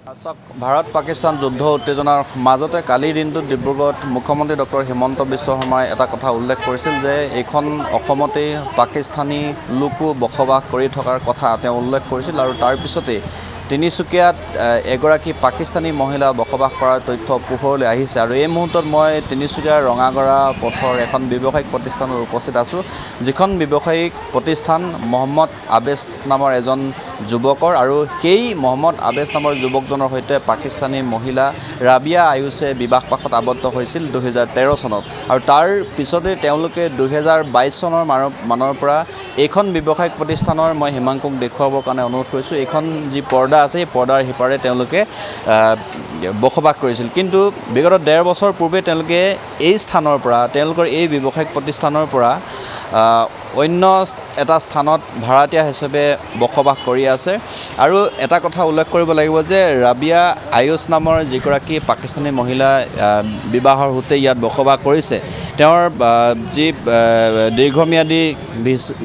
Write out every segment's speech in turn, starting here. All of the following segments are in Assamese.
ভাৰত পাকিস্তান যুদ্ধ উত্তেজনাৰ মাজতে কালিৰ দিনটোত ডিব্ৰুগড়ত মুখ্যমন্ত্ৰী ডক্টৰ হিমন্ত বিশ্ব শৰ্মাই এটা কথা উল্লেখ কৰিছিল যে এইখন অসমতেই পাকিস্তানী লোকো বসবাস কৰি থকাৰ কথা তেওঁ উল্লেখ কৰিছিল আৰু তাৰ পিছতেই তিনিচুকীয়াত এগৰাকী পাকিস্তানী মহিলা বসবাস কৰাৰ তথ্য পোহৰলৈ আহিছে আৰু এই মুহূৰ্তত মই তিনিচুকীয়াৰ ৰঙাগড়া পথৰ এখন ব্যৱসায়িক প্ৰতিষ্ঠানত উপস্থিত আছোঁ যিখন ব্যৱসায়িক প্ৰতিষ্ঠান মহম্মদ আবেছ নামৰ এজন যুৱকৰ আৰু সেই মহম্মদ আবেছ নামৰ যুৱকজনৰ সৈতে পাকিস্তানী মহিলা ৰাবিয়া আয়ুছে বিবাহপাশত আবদ্ধ হৈছিল 2013 চনত আৰু তাৰ পিছতে তেওঁলোকে 2022 চনৰ মানৰ পৰা এইখন ব্যৱসায়িক প্ৰতিষ্ঠানৰ মই হিমাংকুক দেখুৱাবৰ কাৰণে অনুৰোধ কৰিছোঁ এইখন যি পৰ্দা আছে এই পৰ্দাৰ সিপাৰে তেওঁলোকে বসবাস কৰিছিল কিন্তু বিগত 1.5 বছৰ পূৰ্বে তেওঁলোকে এই স্থানৰ পৰা তেওঁলোকৰ এই ব্যৱসায়িক প্ৰতিষ্ঠানৰ পৰা অন্য এটা স্থানত ভাড়াতীয়া হিচাপে বসবাস কৰি আছে আৰু এটা কথা উল্লেখ কৰিব লাগিব যে ৰাবিয়া আয়ুছ নামৰ যিগৰাকী পাকিস্তানী মহিলা বিবাহৰ সূত্ৰে ইয়াত বসবাস কৰিছে তেওঁৰ যি দীৰ্ঘম্যাদী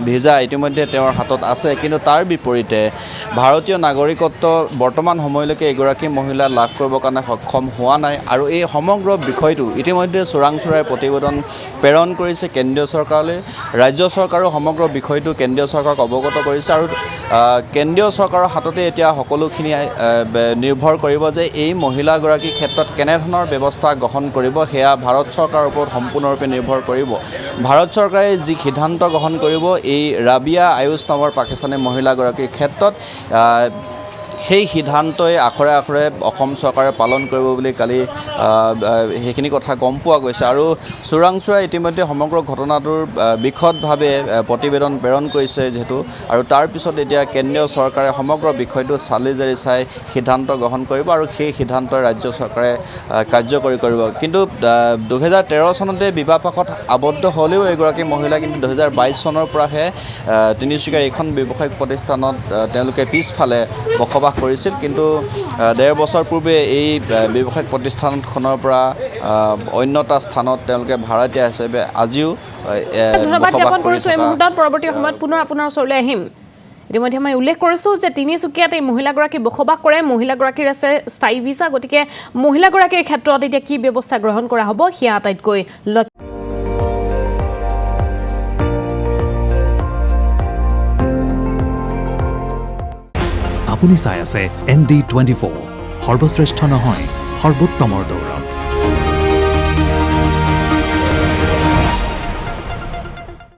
ভিজা ইতিমধ্যে তেওঁৰ হাতত আছে কিন্তু তাৰ বিপৰীতে ভাৰতীয় নাগৰিকত্ব বৰ্তমান সময়লৈকে এগৰাকী মহিলা লাভ কৰিবৰ কাৰণে সক্ষম হোৱা নাই আৰু এই সমগ্ৰ বিষয়টো ইতিমধ্যে চোৰাংচোৰাৰ প্ৰতিবেদন প্ৰেৰণ কৰিছে কেন্দ্ৰীয় চৰকাৰলৈ ৰাজ্য চৰকাৰো সমগ্ৰ বিষয়টো কেন্দ্ৰীয় চৰকাৰক অৱগত কৰিছে আৰু কেন্দ্ৰীয় চৰকাৰৰ হাততে এতিয়া সকলোখিনি নিৰ্ভৰ কৰিব যে এই মহিলাগৰাকীৰ ক্ষেত্ৰত কেনেধৰণৰ ব্যৱস্থা গ্ৰহণ কৰিব সেয়া ভাৰত চৰকাৰৰ ওপৰত সম্পূৰ্ণৰূপে নিৰ্ভৰ কৰিব ভাৰত চৰকাৰে যি সিদ্ধান্ত গ্ৰহণ কৰিব এই ৰাবিয়া আয়ুছ নামৰ পাকিস্তানী মহিলাগৰাকীৰ ক্ষেত্ৰত সেই সিদ্ধান্তই আখৰে আখৰে অসম চৰকাৰে পালন কৰিব বুলি কালি সেইখিনি কথা গম পোৱা গৈছে আৰু চোৰাংচোৰাই ইতিমধ্যে সমগ্ৰ ঘটনাটোৰ বিশদভাৱে প্ৰতিবেদন প্ৰেৰণ কৰিছে যিহেতু আৰু তাৰপিছত এতিয়া কেন্দ্ৰীয় চৰকাৰে সমগ্ৰ বিষয়টো চালি জাৰি চাই সিদ্ধান্ত গ্ৰহণ কৰিব আৰু সেই সিদ্ধান্ত ৰাজ্য চৰকাৰে কাৰ্যকৰী কৰিব কিন্তু 2013 চনতে বিবাহপাশত আবদ্ধ হ'লেও এগৰাকী মহিলা কিন্তু 2022 চনৰ পৰাহে তিনিচুকীয়াৰ এইখন ব্যৱসায়িক প্ৰতিষ্ঠানত তেওঁলোকে পিছফালে বসবাস কৰিছিল কিন্তু 1.5 বছৰ পূৰ্বে এই ব্যৱসায়িক প্ৰতিষ্ঠানখনৰ পৰা অন্য এটা স্থানত তেওঁলোকে ভাড়াতীয়া হিচাপে আজিও ধন্যবাদ জ্ঞাপন কৰিছোঁ এই মুহূৰ্তত পৰৱৰ্তী সময়ত পুনৰ আপোনাৰ ওচৰলৈ আহিম ইতিমধ্যে মই উল্লেখ কৰিছোঁ যে তিনিচুকীয়াত এই মহিলাগৰাকী বসবাস কৰে মহিলাগৰাকীৰ আছে স্থায়ী ভিছা গতিকে মহিলাগৰাকীৰ ক্ষেত্ৰত এতিয়া কি ব্যৱস্থা গ্ৰহণ কৰা হ'ব সেয়া আটাইতকৈ আপুনি চাই আছে ND24 সৰ্বশ্ৰেষ্ঠ নহয় সৰ্বোত্তমৰ দৌৰ